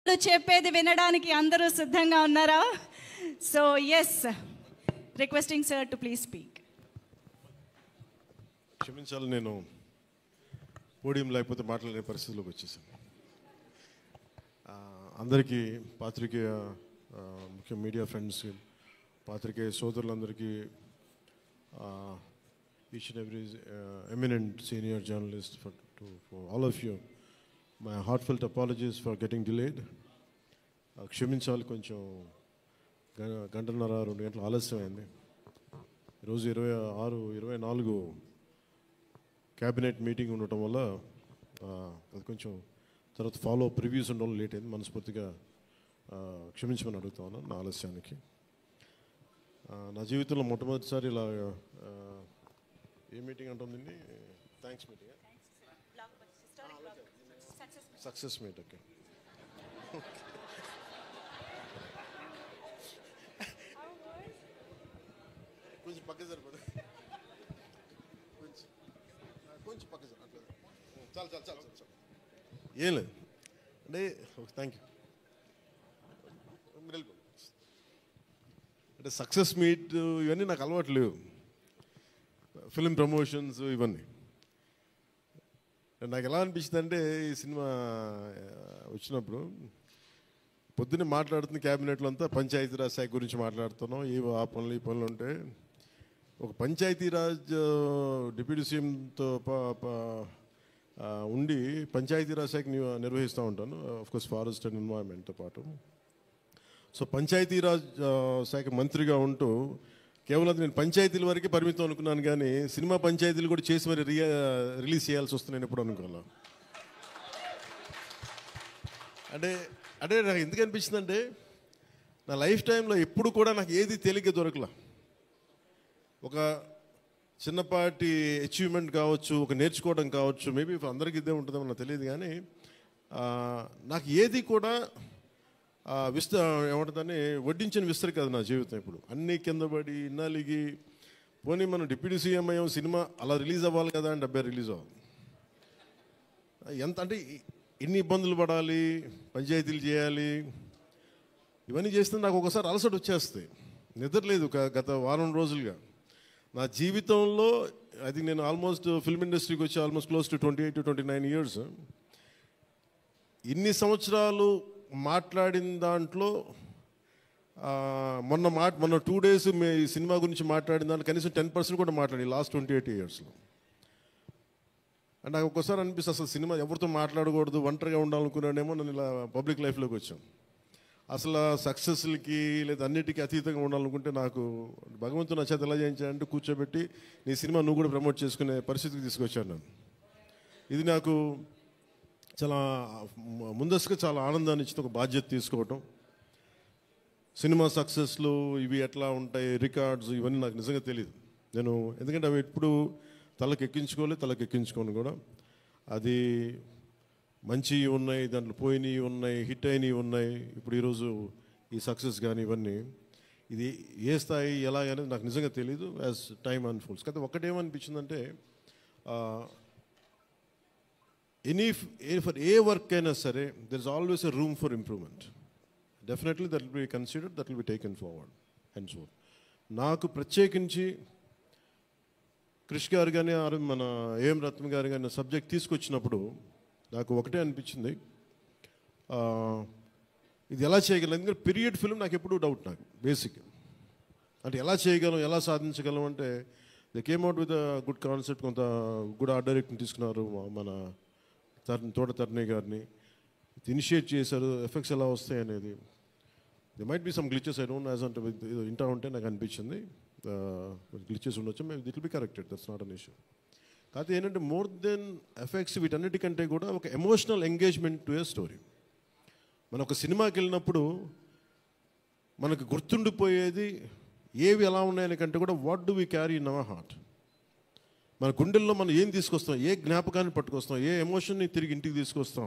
చెప్పేది వినడానికి అందరూ సిద్ధంగా ఉన్నారా? So yes, requesting sir to please speak. క్షమించాలి, నేను పోడియం లేకపోతే మాట్లాడే పరిస్థితిలోకి వచ్చేసాను. అందరికీ పాత్రికేయ ముఖ్య మీడియా ఫ్రెండ్స్, పాత్రికేయ సోదరులందరికీ, each and every eminent senior journalist, for all of you my heartfelt apologies for getting delayed. క్షమించాలి, కొంచెం గంటన్నర 2 గంటలు ఆలస్యమైంది. ఈరోజు 24 క్యాబినెట్ మీటింగ్ ఉండటం వల్ల అది కొంచెం తర్వాత ఫాలో ప్రివ్యూస్ ఉండడం లేట్ అయింది. మనస్ఫూర్తిగా క్షమించమని అడుగుతా ఉన్నాను నా ఆలస్యానికి. నా జీవితంలో మొట్టమొదటిసారి ఇలా ఏ మీటింగ్ అంటుందండి? Thanks meeting, success meet. Okay, కొంచెం పక్క సరిపడు, కొంచెం పక్క సరిపడు, చాలు చాలు చాలు చాలు, ఏం లేదు అంటే. Thank you. మీరు వెళ్ళిపో. అంటే సక్సెస్ మీట్ ఇవన్నీ నాకు అలవాటు లేవు, ఫిల్మ్ ప్రమోషన్స్ ఇవన్నీ. నాకు ఎలా అనిపించింది అంటే, ఈ సినిమా వచ్చినప్పుడు పొద్దున్నే మాట్లాడుతున్న క్యాబినెట్లో అంతా పంచాయతీరాజ్ శాఖ గురించి మాట్లాడుతున్నాం. ఆ పనులు ఈ పనులు ఉంటే ఒక పంచాయతీరాజ్ డిప్యూటీ సీఎంతో ఉండి పంచాయతీరాజ్ శాఖ నిర్వహిస్తూ ఉంటాను, ఆఫ్కోర్స్ ఫారెస్ట్ అండ్ ఎన్వైరన్మెంట్తో పాటు. సో పంచాయతీరాజ్ శాఖ మంత్రిగా ఉంటూ కేవలం నేను పంచాయతీల వరకే పరిమితం అనుకున్నాను, కానీ సినిమా పంచాయతీలు కూడా చేసి మరి రిలీజ్ చేయాల్సి వస్తుంది నేను ఎప్పుడు అనుకోవాలా. అంటే అంటే నాకు ఎందుకు అనిపించింది అంటే, నా లైఫ్ టైంలో ఎప్పుడు కూడా నాకు ఏది తేలిగ్గా దొరకలా. ఒక చిన్నపాటి అచీవ్మెంట్ కావచ్చు, ఒక నేర్చుకోవడం కావచ్చు, మేబీ అందరికీ ఇదే ఉంటుందేమో నాకు తెలియదు, కానీ నాకు ఏది కూడా ఏమంటుందని వడ్డించిన విస్తరి కాదు నా జీవితం. ఇప్పుడు అన్నీ కింద పడి ఇన్నాళ్ళకి పోనీ మనం డిప్యూటీ సీఎం అయ్యాం, సినిమా అలా రిలీజ్ అవ్వాలి కదా అని 70 రిలీజ్ అవ్వాలి. ఎంత అంటే ఎన్ని ఇబ్బందులు పడాలి, పంచాయతీలు చేయాలి, ఇవన్నీ చేస్తే నాకు ఒకసారి అలసట వచ్చేస్తాయి. నిద్రలేదు గత వారం రోజులుగా. నా జీవితంలో అది నేను ఆల్మోస్ట్ ఫిల్మ్ ఇండస్ట్రీకి వచ్చి almost close to 28 to 29 years. ఇన్ని సంవత్సరాలు మాట్లాడిన దాంట్లో మొన్న 2 days ఈ సినిమా గురించి మాట్లాడిన దాంట్లో కనీసం 10% కూడా మాట్లాడి లాస్ట్ 28 yearsలో. అంటే నాకు ఒక్కోసారి అనిపిస్తుంది, అసలు సినిమా ఎవరితో మాట్లాడకూడదు, ఒంటరిగా ఉండాలనుకున్నానేమో. నేను ఇలా పబ్లిక్ లైఫ్లోకి వచ్చాను. అసలు సక్సెస్లకి లేదా అన్నిటికీ అతీతంగా ఉండాలనుకుంటే నాకు భగవంతుడు నా చేత ఎలా చేయించాడంటే కూర్చోబెట్టి నీ సినిమా నువ్వు కూడా ప్రమోట్ చేసుకునే పరిస్థితికి తీసుకొచ్చాను నేను. ఇది నాకు చాలా ముందస్తుగా చాలా ఆనందాన్ని ఇచ్చింది, ఒక బాధ్యత తీసుకోవటం. సినిమా సక్సెస్లు ఇవి ఎట్లా ఉంటాయి, రికార్డ్స్ ఇవన్నీ నాకు నిజంగా తెలియదు. నేను ఎందుకంటే అవి ఎప్పుడు తలకెక్కించుకోను కూడా. అది మంచి ఉన్నాయి, దాంట్లో పోయినవి ఉన్నాయి, హిట్ అయినవి ఉన్నాయి. ఇప్పుడు ఈరోజు ఈ సక్సెస్ కానీ ఇవన్నీ ఇది ఏ స్థాయి ఎలా అనేది నాకు నిజంగా తెలీదు యాజ్ టైమ్ అన్ఫోల్డ్స్. కానీ ఒకటేమనిపించిందంటే, ఫర్ ఏ వర్క్ అయినా సరే there is always a room for improvement. Definitely that will be considered, that will be taken forward and so. నాకు ప్రత్యేకించి క్రిష్ గారు కానీ మన ఏఎం రత్న గారు కానీ సబ్జెక్ట్ తీసుకొచ్చినప్పుడు నాకు ఒకటే అనిపించింది, ఇది ఎలా చేయగలం. ఎందుకంటే పీరియడ్ ఫిల్మ్ నాకు ఎప్పుడూ డౌట్, నాకు బేసిక్ అంటే ఎలా చేయగలం, ఎలా సాధించగలం అంటే they came out with good concept. కొంత గుడ్ ఆర్ట్ డైరెక్ట్ని తీసుకున్నారు, మన తోట తరుణి గారిని ఇనిషియేట్ చేశారు. ఎఫెక్ట్స్ ఎలా వస్తాయి అనేది, they might be some glitches, I don't as అంటే వింటా ఉంటే నాకు అనిపించింది గ్లిచెస్ ఉండొచ్చు, it will be corrected, that's not an issue. కాకపోతే ఏంటంటే మోర్ దెన్ ఎఫెక్ట్స్ వీటన్నిటికంటే కూడా ఒక emotional engagement to A story. మనం ఒక సినిమాకి వెళ్ళినప్పుడు మనకు గుర్తుండిపోయేది ఏవి ఎలా ఉన్నాయని కంటే కూడా what do we carry in our heart. మన గుండెల్లో మనం ఏం తీసుకొస్తాం, ఏ జ్ఞాపకాన్ని పట్టుకొస్తాం, ఏ ఎమోషన్ని తిరిగి ఇంటికి తీసుకొస్తాం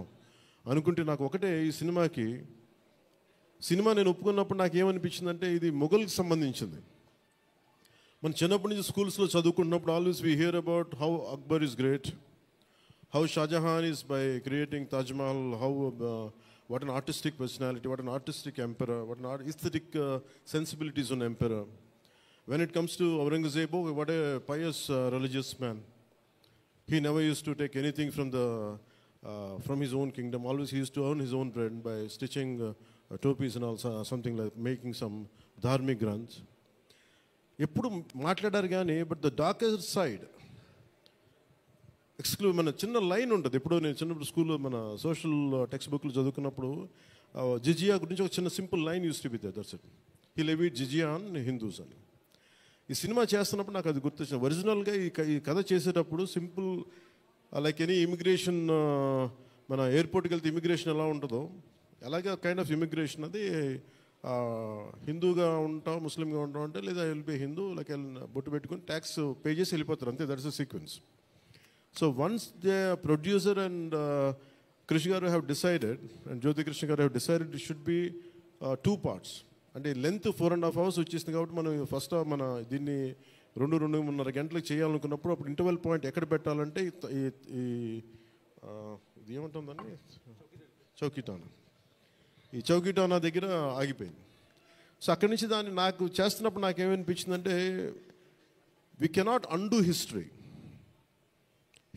అనుకుంటే, నాకు ఒకటే ఈ సినిమా నేను ఒప్పుకున్నప్పుడు నాకు ఏమనిపించిందంటే, ఇది మొఘల్కి సంబంధించింది. మన చిన్నప్పటి నుంచి స్కూల్స్లో చదువుకున్నప్పుడు always we hear about how Akbar is great, how Shah Jahan is by creating Taj Mahal, how what an artistic personality, what an artistic emperor, what an aesthetic sensibilities on emperor. When it comes to Aurangzeb, what a pious religious man. He never used to take anything from his own kingdom. Always he used to earn his own bread by stitching topis and also something like making some dharmic granths. ఎప్పుడు మాట్లాడారు కానీ but the darker side మన చిన్న line ఉంటుంది. ఎప్పుడు నేను చిన్నప్పుడు స్కూల్లో మన సోషల్ టెక్స్ట్ బుక్లు చదువుకున్నప్పుడు జిజియా గురించి ఒక చిన్న simple line used to be there. That's it. He levied jizya on Hindus అని. ఈ సినిమా చేస్తున్నప్పుడు నాకు అది గుర్తొచ్చింది. ఒరిజినల్గా ఈ కథ చేసేటప్పుడు సింపుల్ లైక్ ఎనీ ఇమిగ్రేషన్, మన ఎయిర్పోర్ట్కి వెళ్తే ఇమిగ్రేషన్ ఎలా ఉంటుందో అలాగే కైండ్ ఆఫ్ ఇమిగ్రేషన్ అది. హిందూగా ఉంటాం, ముస్లింగా ఉంటాం అంటే లేదా వెళ్ళిపో హిందూ లైక్ బొట్టు పెట్టుకుని ట్యాక్స్ పే చేసి వెళ్ళిపోతారు అంతే. That's the sequence. So once the producer and Krishna గారు హ్యావ్ డిసైడెడ్ అండ్ జ్యోతి కృష్ణ గారు have decided it should be 2 parts. అంటే లెంత్ 4.5 hours వచ్చేసింది కాబట్టి మనం ఫస్ట్ మన దీన్ని 2-2.5 గంటలకు చేయాలనుకున్నప్పుడు అప్పుడు ఇంటర్వెల్ పాయింట్ ఎక్కడ పెట్టాలంటే ఇది ఏమంటుందండి, చౌకీటానా. ఈ చౌకీటానా దగ్గర ఆగిపోయింది. సో అక్కడి నుంచి దాన్ని నాకు చేస్తున్నప్పుడు నాకేమనిపించిందంటే వీ కెనాట్ అండూ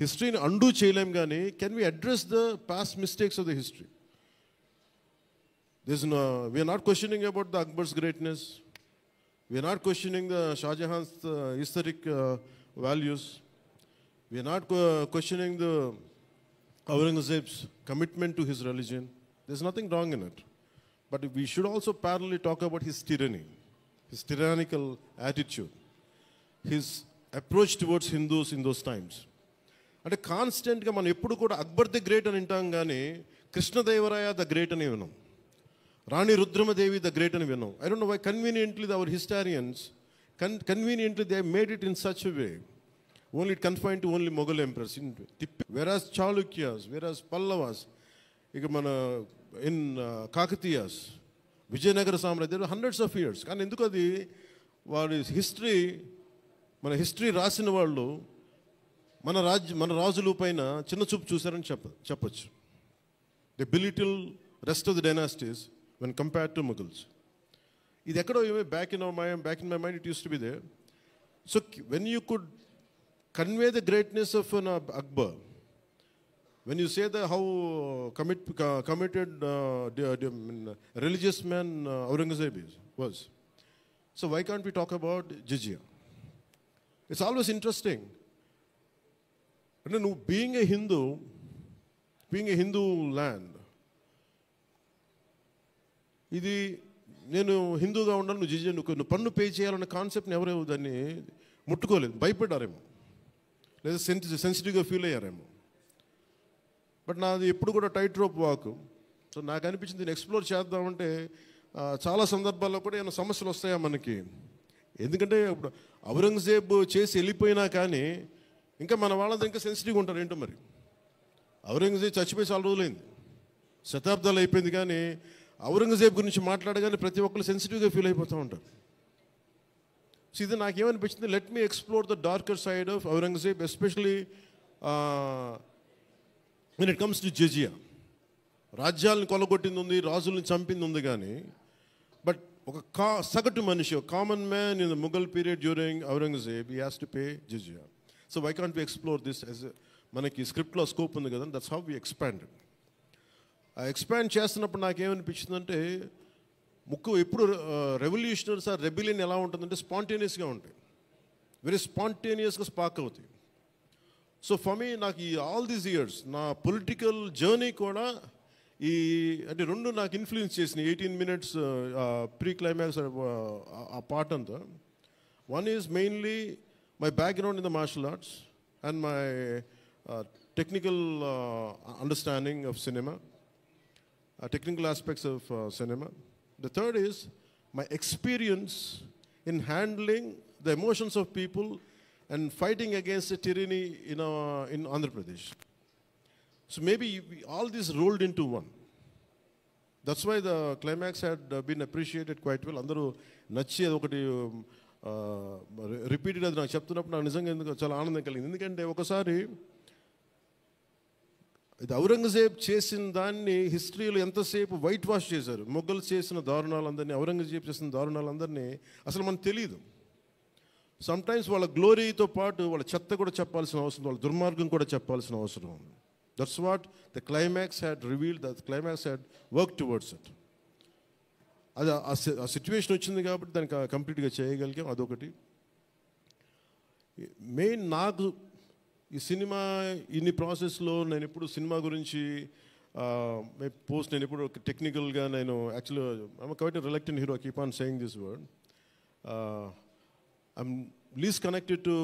హిస్టరీని అండూ చేయలేం, కానీ can we address the past mistakes of the history. We are not questioning about the Akbar's greatness. We are not questioning the Shah Jahan's aesthetic values. We are not questioning the Aurangzeb's commitment to his religion. There's nothing wrong in it. But we should also parallelly talk about his tyranny, his tyrannical attitude, his approach towards Hindus in those times. అంటే కాన్స్టెంట్గా మనం ఎప్పుడు కూడా Akbar the great అని వింటాం, కానీ Krishnadevaraya the great అని విన్నాం, రాణి రుద్రమదేవి ద గ్రేట్ అని విన్నాం. I don't know why conveniently our historians conveniently they made it in such way only it confine to only Mughal emperors. Whereas Chalukyas, whereas Pallavas, ఇక మన ఇన్ కాకతీయాస్, విజయనగర సామ్రాజ్యం, హండ్రెడ్స్ ఆఫ్ ఇయర్స్. కానీ ఎందుకు అది వారి హిస్టరీ, మన హిస్టరీ రాసిన వాళ్ళు మన రాజుల పైన చిన్న చూపు చూశారని చెప్పచ్చు. They belittle rest of the dynasties when compared to Mughals. ఇది ఎక్కడో back in my mind it used to be there. So when you could convey the greatness of an Akbar, when you say that how committed religious man Aurangzeb was, so why can't we talk about jizya? It's always interesting. And being a Hindu land, ఇది నేను హిందూగా ఉండాలి, నువ్వు జిజియా నువ్వు పన్ను pay చేయాలన్న కాన్సెప్ట్ని ఎవరు దాన్ని ముట్టుకోలేదు, భయపడ్డారేమో, లేదా సెన్సిటివ్గా ఫీల్ అయ్యారేమో. బట్ నాది ఎప్పుడు కూడా టైట్ రోప్ వాక్. సో నాకు అనిపించింది దీన్ని ఎక్స్ప్లోర్ చేద్దామంటే చాలా సందర్భాల్లో కూడా ఏమైనా సమస్యలు వస్తాయా మనకి. ఎందుకంటే ఇప్పుడు ఔరంగజేబ్ చేసి వెళ్ళిపోయినా కానీ ఇంకా మన వాళ్ళంతా ఇంకా సెన్సిటివ్గా ఉంటారు ఏంటో మరి. ఔరంగజేబ్ చచ్చిపోయి చాలా రోజులైంది, శతాబ్దాలు అయిపోయింది, కానీ ఔరంగజేబ్ గురించి మాట్లాడగానే ప్రతి ఒక్కరు సెన్సిటివ్గా ఫీల్ అయిపోతూ ఉంటారు. సో ఇది నాకేమనిపించింది, let me explore the darker side of Aurangzeb, especially when it comes to jizya. రాజ్యాలను కొలగొట్టింది ఉంది, రాజుల్ని చంపింది ఉంది, కానీ బట్ ఒక సగటు మనిషి, ఒక common man in the Mughal period during Aurangzeb, he has to pay jizya. So why can't we explore this as మనకి స్క్రిప్ట్లో స్కోప్ ఉంది కదా, దట్స్ హౌ వి ఎక్స్పాండెడ్. ఆ ఎక్స్పాండ్ చేస్తున్నప్పుడు నాకేమనిపించిందంటే ఎప్పుడు రెవల్యూషనరీస్ ఆ రెబిలియన్ ఎలా ఉంటుందంటే స్పాంటేనియస్గా ఉంటాయి, వెరీ స్పాంటేనియస్గా స్పార్క్ అవుతాయి. సో ఫర్ మీ నాకు ఈ ఆల్ దీస్ ఇయర్స్ నా పొలిటికల్ జర్నీ కూడా అంటే రెండు నాకు ఇన్ఫ్లుయెన్స్ చేసినాయి. 18 minutes ప్రీ క్లైమాక్స్ ఆ పార్ట్ అంతా. One is mainly my background in the martial arts and my technical understanding of cinema, technical aspects of cinema. The third is my experience in handling the emotions of people and fighting against the tyranny in Andhra Pradesh. So maybe all this rolled into one. That's why the climax had been appreciated quite well. Andaru nachi adokati repeated అది నాకు చెప్తున్నప్పుడు నాకు నిజంగా ఎందుకు చాలా ఆనందం కలిగింది. ఎందుకంటే ఒకసారి ఇది ఔరంగజేబ్ చేసిన దాన్ని హిస్టరీలో ఎంతసేపు వైట్ వాష్ చేశారు. మొఘల్స్ చేసిన దారుణాలందరినీ, ఔరంగజేబ్ చేసిన దారుణాలందరినీ అసలు మనకు తెలియదు. సమ్టైమ్స్ వాళ్ళ గ్లోరీతో పాటు వాళ్ళ చెత్త కూడా చెప్పాల్సిన అవసరం, వాళ్ళ దుర్మార్గం కూడా చెప్పాల్సిన అవసరం. That's what the climax had revealed, the climax had work towards it. అది ఆ సిచ్యువేషన్ వచ్చింది కాబట్టి దానికి కంప్లీట్గా చేయగలిగాం. అదొకటి. మెయిన్ నాకు ఈ సినిమా ఇన్ని ప్రాసెస్లో నేను ఎప్పుడు సినిమా గురించి పోస్ట్, నేను ఎప్పుడు టెక్నికల్గా నేను యాక్చువల్గా I'm quite reluctant hero, keep on saying this word. I'm least connected to,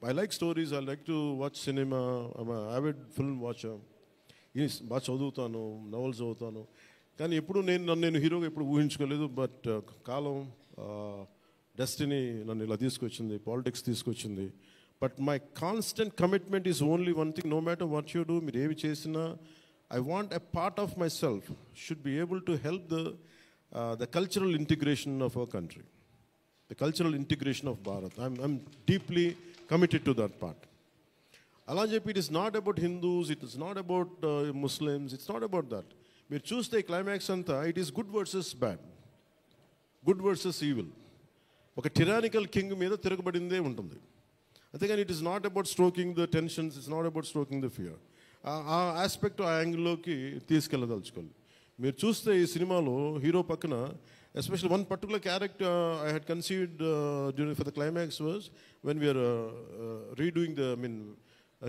I like stories, I like to watch cinema, I'm avid film watcher. బాగా చదువుతాను, నవల్స్ చదువుతాను, కానీ ఎప్పుడు నేను హీరోగా ఎప్పుడు ఊహించుకోలేదు. బట్ కాలం, డెస్టినీ నన్ను ఇలా తీసుకొచ్చింది, పాలిటిక్స్ తీసుకొచ్చింది. But my constant commitment is only one thing, no matter what you do, మీరు ఏమి చేసినా I want a part of myself should be able to help the cultural integration of our country, the cultural integration of Bharat. I'm deeply committed to that part. అలా చెప్పి it is not about Hindus, it is not about Muslims, it's not about that. మీరు చూస్తే climax అంతా it is good versus bad, good versus evil. ఒక tyrannical king మీద తిరగబడిందే ఉంటుంది. అంతేగాని it is not about stroking the tensions, it's not about stroking the fear. ఆ aspect, ఆ యాంగిల్లోకి తీసుకెళ్ళదలుచుకోవాలి. మీరు చూస్తే ఈ సినిమాలో హీరో పక్కన especially one particular character I had conceived during for the climax was when we're redoing the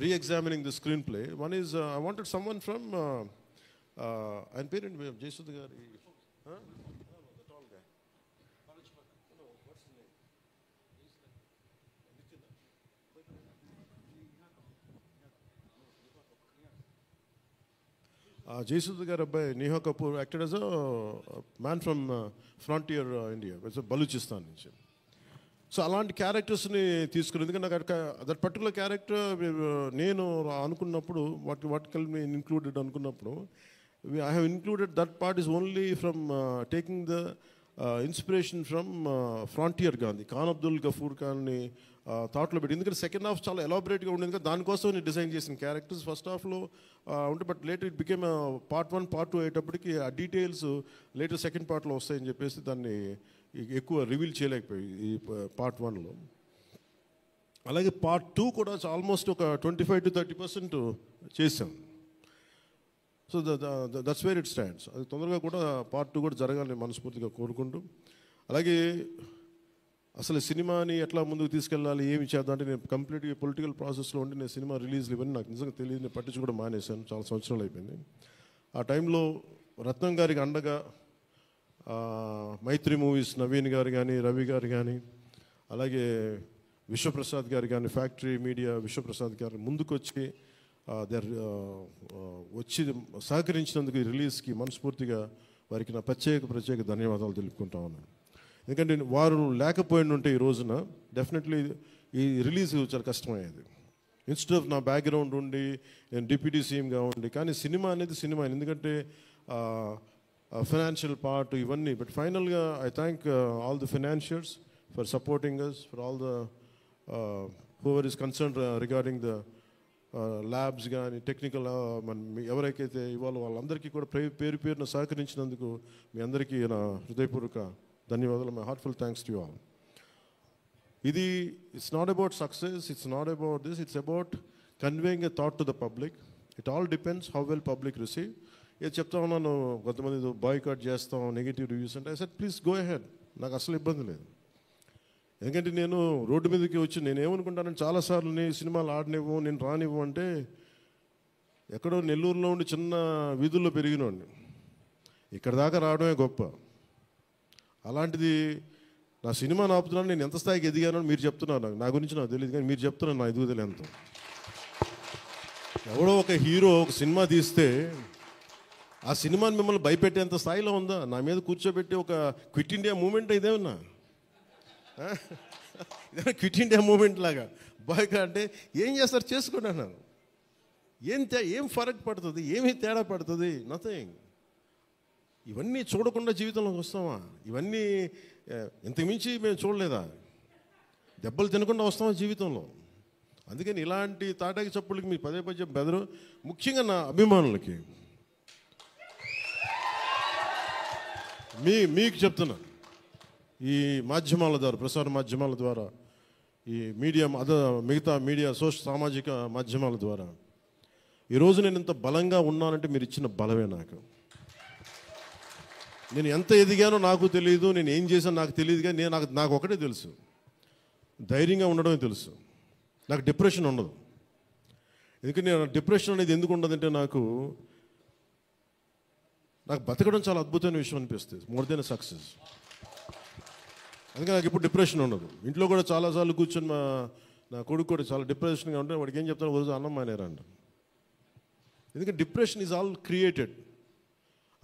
re-examining the screenplay. One is I wanted someone from ఆయన పేరేంటి, జయసుధ గారి జయసుధ గారి అబ్బాయి Neha Kapoor acted as a man from frontier India, Balochistan నుంచి. So అలాంటి క్యారెక్టర్స్ని తీసుకుని, ఎందుకంటే నాకు దట్ పర్టికులర్ క్యారెక్టర్ నేను అనుకున్నప్పుడు వాట్ కెన్ బి ఇన్క్లూడెడ్ అనుకున్నప్పుడు I have included that part is only from taking the inspiration from frontier Gandhi, Khan Abdul Ghaffar ఖాన్ని థాట్లో పెట్టి. ఎందుకంటే సెకండ్ హాఫ్ చాలా ఎలాబరేట్గా ఉండేది కదా, దానికోసం నేను డిజైన్ చేసిన క్యారెక్టర్స్ ఫస్ట్ హాఫ్లో ఉంటే, but later it became part 1 part 2 అయ్యేటప్పటికి ఆ డీటెయిల్స్ లేటర్ సెకండ్ పార్ట్లో వస్తాయని చెప్పేసి దాన్ని ఎక్కువ రివీల్ చేయలేకపోయి ఈ పార్ట్ 1లో. అలాగే పార్ట్ 2 కూడా ఆల్మోస్ట్ ఒక 25 to 30% చేశాం. So that's where it stands. అది తొందరగా కూడా పార్ట్ 2 కూడా జరగాలని మనస్ఫూర్తిగా కోరుకుంటూ, అలాగే అసలు సినిమాని ఎట్లా ముందుకు తీసుకెళ్ళాలి, ఏమి చేద్దాం అంటే, నేను కంప్లీట్గా పొలిటికల్ ప్రాసెస్లో ఉండి నేను సినిమా రిలీజ్లు ఇవన్నీ నాకు నిజంగా తెలియదు, నేను పట్టించుకోవడం మానేశాను, చాలా సంవత్సరాలు అయిపోయింది. ఆ టైంలో రత్నం గారికి అండగా మైత్రి మూవీస్ నవీన్ గారు కానీ, రవి గారు కానీ, అలాగే విశ్వప్రసాద్ గారు కానీ, ఫ్యాక్టరీ మీడియా విశ్వప్రసాద్ గారు ముందుకు వచ్చి వచ్చి సహకరించినందుకు ఈ రిలీజ్కి మనస్ఫూర్తిగా వారికి నా ప్రత్యేక ధన్యవాదాలు తెలుపుకుంటా ఉన్నాను. ఎందుకంటే వారు లేకపోయిన ఉంటే ఈ రోజున డెఫినెట్లీ ఈ రిలీజ్ చాలా కష్టమయ్యేది. ఇన్స్టెడ్ ఆఫ్ నా బ్యాక్గ్రౌండ్ ఉండి నేను డిప్యూటీ సీఎంగా ఉండి, కానీ సినిమా అనేది సినిమా, ఎందుకంటే ఫైనాన్షియల్ పార్ట్ ఇవన్నీ. బట్ ఫైనల్గా I thank all the financiers for supporting us, for all the whoever is concern regarding the labs కానీ, టెక్నికల్ ఎవరికైతే ఇవాళ వాళ్ళందరికీ కూడా పేరున సహకరించినందుకు మీ అందరికీ నా హృదయపూర్వక ధన్యవాదాలు. My heartful thanks to you all. ఇది it's not about success, it's not about this, it's about conveying a thought to the public. It all depends how well public receive. ఏది చెప్తా ఉన్నాను, కొంతమంది బాయ్కాట్ చేస్తాం, నెగిటివ్ రివ్యూస్ అంటే, I said please go ahead, నాకు అసలు ఇబ్బంది లేదు. ఎందుకంటే నేను రోడ్డు మీదకి వచ్చి నేను ఏమనుకుంటానంటే, చాలాసార్లు నేను సినిమాలు ఆడనివ్వు, నేను రానివ్వు అంటే, ఎక్కడో నెల్లూరులో ఉండి చిన్న వీధుల్లో పెరిగినోడిని, ఇక్కడ దాకా రావడమే గొప్ప. అలాంటిది నా సినిమా ఆపుతున్నాను, నేను ఎంత స్థాయికి ఎదిగానో మీరు చెప్తున్నారు. నా గురించి నాకు తెలియదు, కానీ మీరు చెప్తున్నారు నా ఎదుగుదల ఎంతో. ఎవడో ఒక హీరో ఒక సినిమా తీస్తే ఆ సినిమాని మిమ్మల్ని భయపెట్టేంత స్థాయిలో ఉందా? నా మీద కూర్చోబెట్టి ఒక క్విట్ ఇండియా మూమెంట్ ఇదేమన్నా, ఇదే క్విట్ ఇండియా మూమెంట్ లాగా బాయ్కా అంటే ఏం చేస్తారు చేసుకోండి అన్నాను. ఏం ఫరక్ పడుతుంది, ఏమి తేడా పడుతుంది? నథింగ్. ఇవన్నీ చూడకుండా జీవితంలోకి వస్తామా? ఇవన్నీ ఇంతకుమించి మేము చూడలేదా? దెబ్బలు తినకుండా వస్తామా జీవితంలో? అందుకని ఇలాంటి తాటాకి చప్పులకి మీ పదే పదే బెదరు, ముఖ్యంగా నా అభిమానులకి మీకు చెప్తున్నా, ఈ మాధ్యమాల ద్వారా, ప్రసార మాధ్యమాల ద్వారా, ఈ మీడియా మిగతా మీడియా సామాజిక మాధ్యమాల ద్వారా ఈరోజు నేను ఇంత బలంగా ఉన్నానంటే మీరు ఇచ్చిన బలమే నాకు. నేను ఎంత ఎదిగానో నాకు తెలియదు, నేను ఏం చేశానో నాకు తెలియదు, కానీ నాకు ఒకటే తెలుసు, ధైర్యంగా ఉండడమే తెలుసు. నాకు డిప్రెషన్ ఉండదు. ఎందుకంటే నేను డిప్రెషన్ అనేది ఎందుకు ఉండదంటే నాకు బతకడం చాలా అద్భుతమైన విషయం అనిపిస్తుంది, మోర్ దెన్ సక్సెస్. అందుకని నాకు ఇప్పుడు డిప్రెషన్ ఉండదు. ఇంట్లో కూడా చాలాసార్లు కూర్చొని నా కొడుకు కూడా చాలా డిప్రెషన్గా ఉంటే వాడికి ఏం చెప్తాను, రోజు అన్నం మానేరంట. ఎందుకంటే డిప్రెషన్ ఈజ్ ఆల్ క్రియేటెడ్.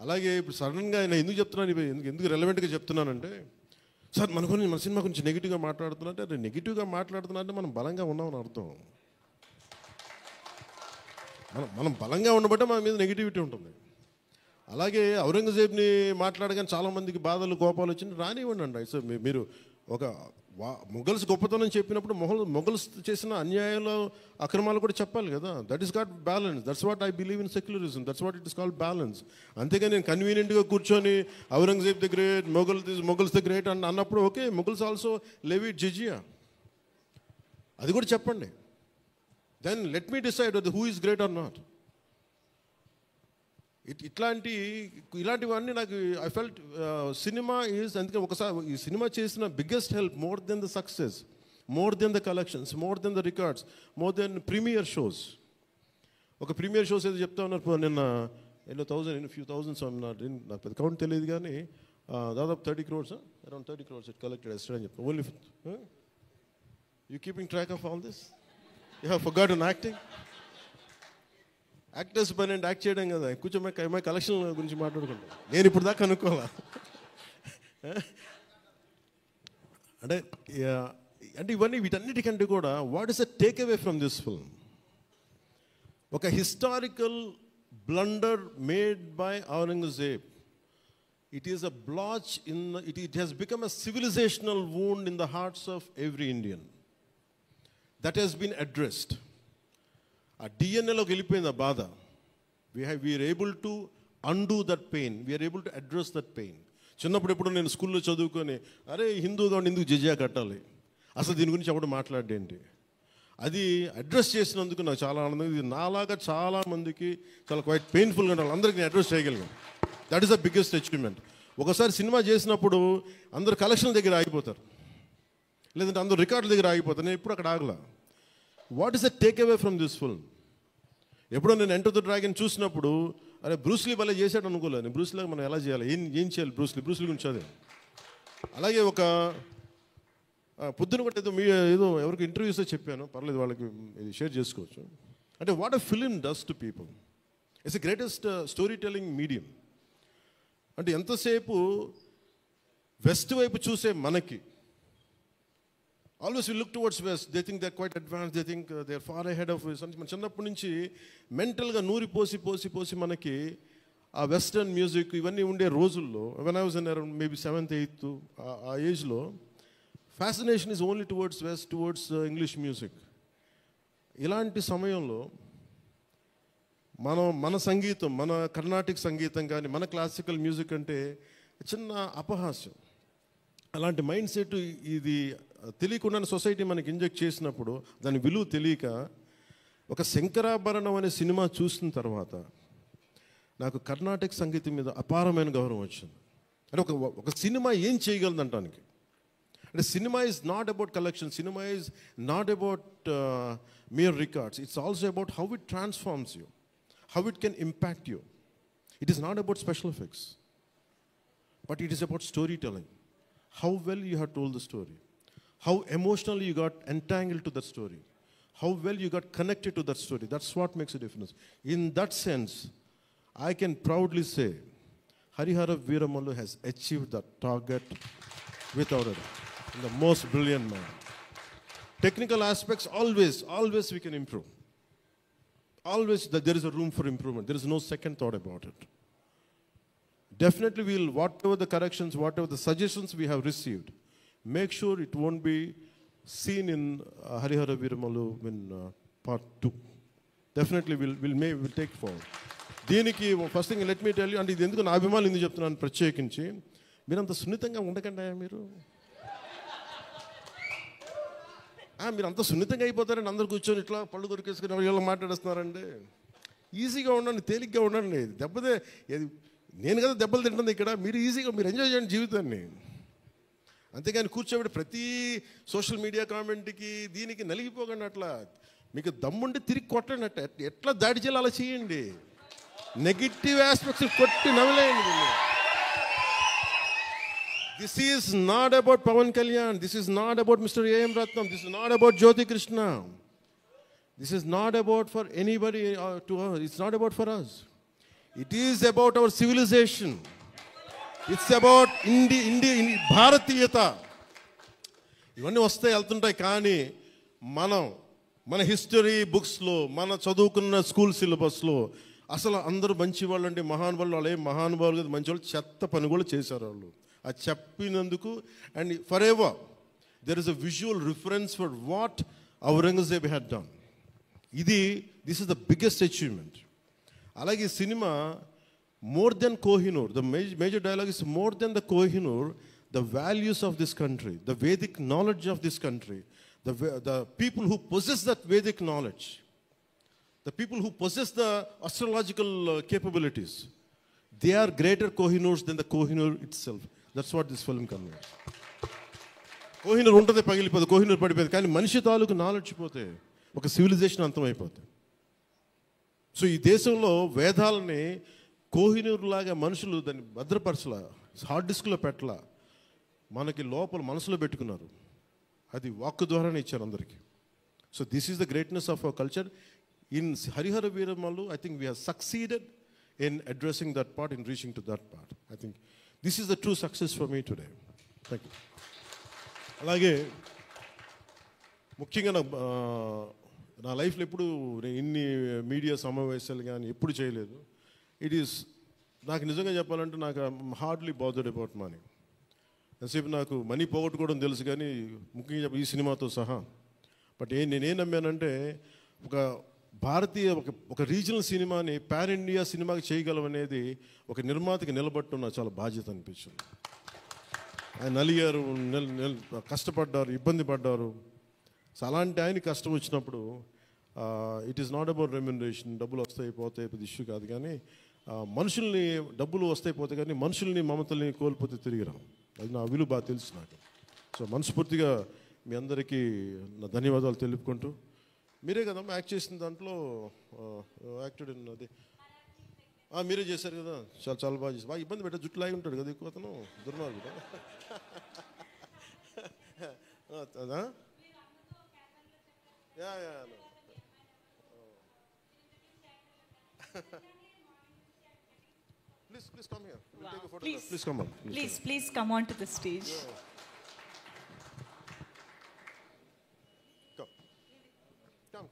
అలాగే ఇప్పుడు సడన్గా నేను ఎందుకు చెప్తున్నాను, ఎందుకు రెలవెంట్గా చెప్తున్నానంటే, సార్ మన సినిమా గురించి నెగిటివ్గా మాట్లాడుతున్నా అంటే, నెగిటివ్గా మాట్లాడుతున్నా అంటే మనం బలంగా ఉన్నామని అర్థం. మనం బలంగా ఉండబట్టే మన మీద నెగిటివిటీ ఉంటుంది. అలాగే ఔరంగజేబ్ని మాట్లాడగానే చాలామందికి బాధలు కోపాలు వచ్చింది, రానివ్వండి అండి. సో మీరు ఒక మొఘల్స్ గొప్పతనం చెప్పినప్పుడు మొఘల్స్ చేసిన అన్యాయాలు అక్రమాలు కూడా చెప్పాలి కదా. That is got balance. That's what I believe in secularism. That's what it is called balance. అంతేగాని నేను కన్వీనియంట్గా కూర్చొని Aurangzeb the great, Mughals the great అన్నప్పుడు okay, Mughals also levied jizya, అది కూడా చెప్పండి. Then let me decide who is great or not. ఇలాంటివన్నీ నాకు ఐ ఫెల్ట్ సినిమా ఈజ్, అందుకే ఒకసారి ఈ సినిమా చేసిన biggest help, more than the success, more than the collections, more than the records, more than premiere shows. ఒక premiere shows ఏదో చెప్తా ఉన్నారు నిన్న, ఫ్యూ థౌజండ్స్ నాకు పెద్ద కౌంట్ తెలియదు, కానీ దాదాపు 30 crores, around 30 crores it collected yesterday అని చెప్తాను. Only you keeping track of all this? You have forgotten acting. Actors పని అంటే యాక్ట్ చేయడం కదా, కూర్చోమై కలెక్షన్ గురించి మాట్లాడుకుంటాం. నేను ఇప్పుడు దాకా అనుకోవాలా అంటే వీటన్నిటికంటే కూడా what is the take away from this film? ఒక historical blunder made by Aurangzeb. It is a blotch it has become a civilizational wound in the hearts of every Indian that has been addressed. ఆ డిఎన్ఏలోకి వెళ్ళిపోయింది ఆ బాధ. We are able to undo that pain, we are able to address that pain. చిన్నప్పుడు ఎప్పుడు నేను స్కూల్లో చదువుకొని, అరే హిందూగా ఉండి ఎందుకు జిజియా కట్టాలి, అసలు దీని గురించి ఎవడు మాట్లాడేంటి, అది అడ్రస్ చేసినందుకు నాకు చాలా ఆనందం. ఇది నాలాగా చాలామందికి చాలా క్వైట్ పెయిన్ఫుల్గా ఉండాలి, అందరికీ నేను అడ్రస్ చేయగలిగాను. That is the biggest achievement. ఒకసారి సినిమా చేసినప్పుడు అందరు కలెక్షన్ల దగ్గర ఆగిపోతారు, లేదంటే అందరు రికార్డుల దగ్గర ఆగిపోతారు. నేను ఎప్పుడు అక్కడ ఆగలా. What is the take away from this film? ఎప్పుడో నేను ఎంటర్ ద డ్రాగన్ చూసినప్పుడు, అరే బ్రూస్లీ భలే చేశాడు అనుకోలేదు. నేను బ్రూస్లీగా మనం ఎలా చేయాలి, ఏం చేయాలి, బ్రూస్లీ గురించి అదే. అలాగే ఒక పొద్దున కూడా ఏదో ఎవరికి ఇంటర్వ్యూస్లో చెప్పాను, పర్లేదు వాళ్ళకి ఇది షేర్ చేసుకోవచ్చు. అంటే what a film does to people. It's the greatest story telling medium. అంటే ఎంతసేపు వెస్ట్ వైపు చూసే మనకి, always we look towards west, they think they are quite advance, they think they are far ahead of us. మన చిన్నప్పటి నుంచి మెంటల్గా నూరి పోసి మనకి ఆ వెస్టర్న్ మ్యూజిక్ ఇవన్నీ ఉండే రోజుల్లో, when I was in around maybe 7th 8th ఆ ఏజ్లో, fascination is only towards west, towards English music. ఇలాంటి సమయంలో మన సంగీతం, మన కర్ణాటిక్ సంగీతం కానీ, మన క్లాసికల్ మ్యూజిక్ అంటే చిన్న అపహాస్యం. అలాంటి మైండ్ సెట్ ఇది తెలియకుండా సొసైటీ మనకి ఇంజెక్ట్ చేసినప్పుడు, దాని విలువ తెలియక, ఒక శంకరాభరణం అనే సినిమా చూసిన తర్వాత నాకు కర్ణాటక సంగీతం మీద అపారమైన గౌరవం వచ్చింది. అంటే ఒక సినిమా ఏం చేయగలదు అంటానికి. అంటే cinema is not about collection, cinema is not about mere records. It's also about how it transforms you, how it can impact you. It is not about special effects, but it is about storytelling. How well you have told the story, how emotionally you got entangled to that story, how well you got connected to that story. That's what makes a difference. In that sense, I can proudly say Harihara Veeramallu has achieved that target without a doubt. The most brilliant man. Technical aspects, always we can improve. Always there is a room for improvement. There is no second thought about it. Definitely whatever the corrections, whatever the suggestions we have received, make sure it won't be scene in Harihara Viramalu in part 2. Definitely we'll take forward. దీనికి first thing let me tell you, అంటే ఇది ఎందుకు నా అభిమానులు ఎందుకు చెప్తున్నాను ప్రత్యేకించి, మీరు అంత సున్నితంగా ఉండకండి. మీరు అంత సున్నితంగా అయిపోతారండి. అందరు కూర్చొని ఇట్లా పళ్ళు దొరికేసుకుని ఎవరు మాట్లాడేస్తున్నారండి. ఈజీగా ఉండండి, తేలిగ్గా ఉండండి. నేను కదా దెబ్బలు తింటుంది ఇక్కడ, మీరు ఈజీగా మీరు ఎంజాయ్ చేయండి జీవితాన్ని. అంతేగాని కూర్చోబెట్టి ప్రతి సోషల్ మీడియా కామెంట్కి దీనికి నలిగిపోకండి. అట్లా మీకు దమ్ముండి తిరిగి కొట్టండి. ఎట్లా దాడి చేయాలి అలా చేయండి. నెగిటివ్ ఆస్పెక్ట్స్ కొట్టి నవ్వలేయండి. This is not about Pawan Kalyan. This is not about Mr. A.M. Ratnam. This is not about Jyoti Krishna. This is not about for anybody to us. It's not about for us. It is about our civilization. It's about భారతీయత. ఇవన్నీ వస్తాయి వెళ్తుంటాయి, కానీ మన history బుక్స్లో, మన చదువుకున్న school సిలబస్లో అసలు అందరూ మంచి వాళ్ళు అంటే మహానుభావులు, వాళ్ళు ఏం మహానుభావులు కదా, మంచి వాళ్ళు చెత్త పని కూడా చేశారు వాళ్ళు. అది చెప్పినందుకు and for ever there is a visual reference for what Aurangzeb had done. This is the biggest achievement. అలాగే ఈ cinema more than Kohinoor, the major dialogue is more than the Kohinoor, the values of this country, the Vedic knowledge of this country, the people who possess that Vedic knowledge, the people who possess the astrological capabilities, they are greater Kohinoors than the Kohinoor itself. That's what this film conveys. Kohinoor ఉంటుంది పగిలిపోతుంది, కోహినూర్ పడిపోతుంది, కానీ మనిషి తాలూకు knowledge పోతే ఒక civilisation అంతమైపోతుంది. So ఈ దేశంలో వేదాలని కోహినూర్ లాగా మనుషులు దాన్ని భద్రపరచలా, హార్డ్ డిస్క్లో పెట్టలా, మనకి లోపల మనసులో పెట్టుకున్నారు. అది వాక్కు ద్వారానే ఇచ్చారు అందరికీ. So this is the greatness of our culture. In Harihara Veeramallu I think we have succeeded in addressing that part, in reaching to that part. I think this is the true success for me today. Thank you. అలాగే ముఖ్యంగా నా లైఫ్లో ఎప్పుడు ఇన్ని media సమావేశాలు కానీ ఎప్పుడు చేయలేదు. నాకు నిజంగా చెప్పాలంటే నాకు హార్డ్లీ బాదర్డ్ అబౌట్ మనీ. ఎంతసేపు నాకు మనీ పోగొట్టుకోవడం తెలుసు, కానీ ముఖ్యంగా చెప్పి ఈ సినిమాతో సహా. బట్ నేనేం నమ్మానంటే ఒక భారతీయ ఒక రీజనల్ సినిమాని పాన్ ఇండియా సినిమాకి చేయగలం అనేది ఒక నిర్మాతకి నిలబట్టడం నాకు చాలా బాధ్యత అనిపించింది. ఆయన నలిగారు, కష్టపడ్డారు, ఇబ్బంది పడ్డారు. సో అలాంటి ఆయన కష్టం వచ్చినప్పుడు it is not about remuneration, డబ్బులు వస్తాయి పోతాయి, పెద్ద ఇష్యూ కాదు. కానీ మనుషుల్ని, డబ్బులు వస్తాయి పోతాయి, కానీ మనుషుల్ని, మమతల్ని కోల్పోతే తిరిగి రావు. అది నా విలువ బాగా తెలుసు నాకు. సో మనస్ఫూర్తిగా మీ అందరికీ నా ధన్యవాదాలు తెలుపుకుంటూ, మీరే కదమ్మా యాక్ట్ చేసిన దాంట్లో యాక్టెడ్ అది మీరే చేశారు కదా, చాలా బాగా చేశారు. బాగా ఇబ్బంది పెట్టా, జుట్టు లాగి ఉంటాడు కదా ఎక్కువ అతను, దుర్మార్గుడు. అదా Please come here. We'll take a photograph. Please come on. Please come on to the stage. Come.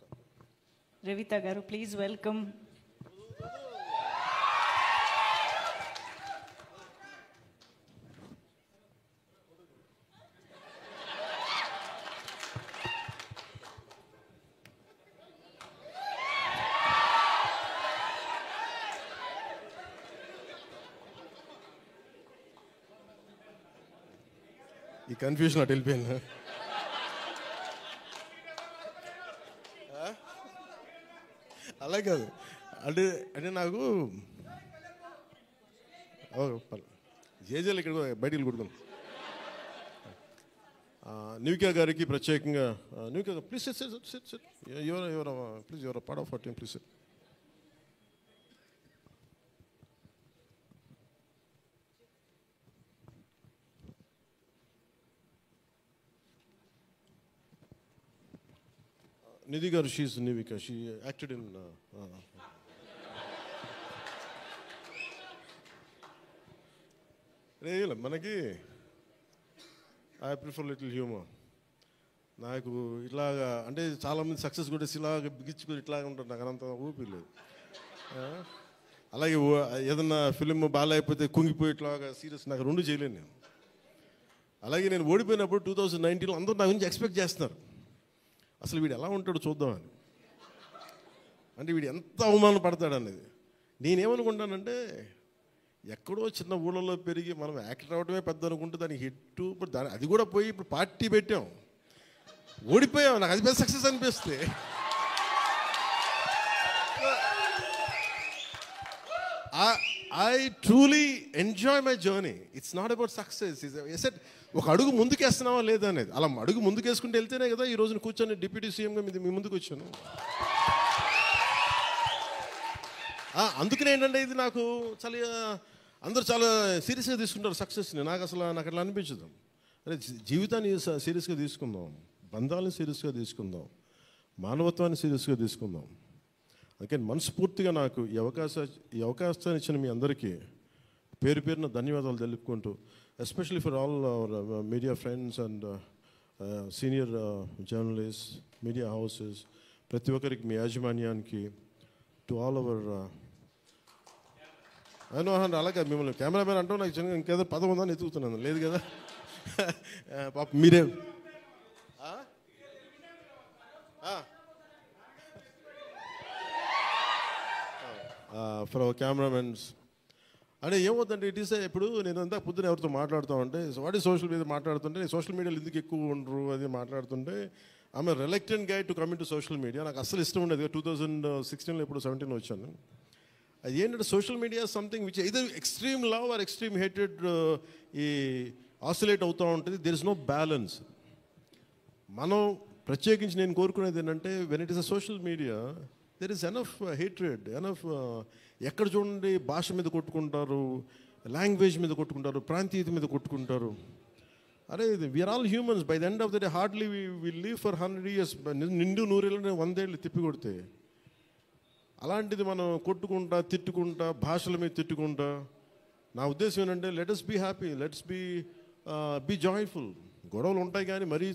Revita garu, please welcome. ఈ కన్ఫ్యూజన్ అటు వెళ్ళిపోయింది. అలా కాదు అంటే నాకు జేజేలు ఇక్కడ బయటికి కొడుకున్నాను. న్యూకియా గారికి ప్రత్యేకంగా, న్యూకియా please please your part of our team, please. Nidhi garu, she's Nivika. She acted in. మనకి ఐ ప్రిఫర్ లిటిల్ హ్యూమర్. నాకు ఇట్లాగా అంటే చాలామంది సక్సెస్ కూడా ఇలాగ బిగించుకొని ఇట్లాగా ఉంటారు, నాకు అంత ఊపి లేదు. అలాగే ఏదన్నా ఫిలిం బాగాలేకపోతే కుంగిపోయి ఇట్లాగా సీరియస్, నాకు రెండు చేయలేను నేను. అలాగే నేను ఓడిపోయినప్పుడు 2019లో అందరూ నా గురించి ఎక్స్పెక్ట్ చేస్తున్నారు, అసలు వీడు ఎలా ఉంటాడో చూద్దామని, అంటే వీడు ఎంత అవమానం పడతాడు అనేది. నేనేమనుకుంటానంటే ఎక్కడో చిన్న ఊళ్ళలో పెరిగి మనం యాక్టర్ అవ్వడమే పెద్ద అనుకుంటే దానికి హిట్, ఇప్పుడు దాని అది కూడా పోయి ఇప్పుడు పార్టీ పెట్టాం, ఓడిపోయాం, నాకు అది పెద్ద సక్సెస్ అనిపిస్తే. I truly enjoy my journey. It's not about success. ఒక అడుగు ముందుకేస్తున్నావా లేదా అనేది, అలా అడుగు ముందుకేసుకుంటూ వెళ్తేనే కదా ఈ రోజున కూర్చొని డిప్యూటీ సీఎంగా మీ ముందుకు వచ్చాను. అందుకనే ఏంటంటే ఇది నాకు చాలా అందరూ చాలా సీరియస్గా తీసుకుంటారు సక్సెస్ని. నాకు అట్లా అనిపించదు. అరే జీవితాన్ని సీరియస్గా తీసుకుందాం, బంధాలను సీరియస్గా తీసుకుందాం, మానవత్వాన్ని సీరియస్గా తీసుకుందాం. అందుకని మనస్ఫూర్తిగా నాకు ఈ అవకాశాన్ని ఇచ్చిన మీ అందరికీ పేరు పేరున ధన్యవాదాలు తెలుపుకుంటూ, especially for all our media friends and senior journalist, media houses, ప్రతి ఒక్కరికి, మీ యాజమాన్యానికి, టు ఆల్ అవర్ అలాగే మిమ్మల్ని కెమెరామెన్ అంటూ నాకు చిన్న ఇంకేదో పదం ఉందని ఎత్తుకుతున్నాను, లేదు కదా పాప మీరే ఫర్ అవర్ కెమెరామెన్స్. అంటే ఏమవుతుందంటే ఇట్ ఈస్ ఇప్పుడు నేను అంతా పొద్దున ఎవరితో మాట్లాడుతూ ఉంటే వాటి సోషల్ మీడియా మాట్లాడుతుంటే, సోషల్ మీడియాలో ఎందుకు ఎక్కువ ఉండరు అది మాట్లాడుతుంటే, I'm reluctant guy to come in to social media. నాకు అసలు ఇష్టం ఉండేది. 2016లో ఇప్పుడు 17 వచ్చాను. అది ఏంటంటే social media something which either extreme love or extreme hated ఈ ఆసిలేట్ అవుతూ ఉంటుంది. There is no balance. మనం ప్రత్యేకించి నేను కోరుకునేది ఏంటంటే when it is a social media there is enough hatred, enough ఎక్కడ చూడండి భాష మీద కొట్టుకుంటారు, లాంగ్వేజ్ మీద కొట్టుకుంటారు, ప్రాంతీయత మీద కొట్టుకుంటారు. అరే we are all humans. By the end of the day hardly we live for 100 years. నిండు 100 ఏళ్ళని 100 ఏళ్ళు తిప్పి కొడితే, అలాంటిది మనం కొట్టుకుంటా తిట్టుకుంటా భాషల మీద తిట్టుకుంటా, నా ఉద్దేశం ఏంటంటే let us be happy, let's be joyful. గొడవలు ఉంటాయి కానీ మరీ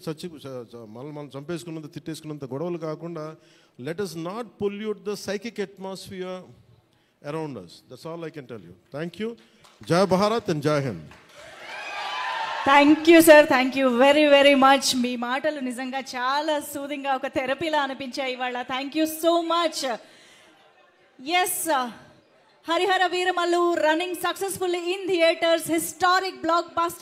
మనం చంపేసుకున్నంత తిట్టేసుకున్నంత గొడవలు కాకుండా let us not pollute the psychic atmosphere around us. That's all I can tell you. Thank you. Jai Bharat and Jai Hind. Thank you sir, thank you very very much. మీ మాటలు నిజంగా చాలా సూదింగ్గా ఒక థెరపీలా అనిపించాయి ఇవాళ. Thank you so much. Yes, Harihara Veeramallu running successfully in theatres, historic block buster.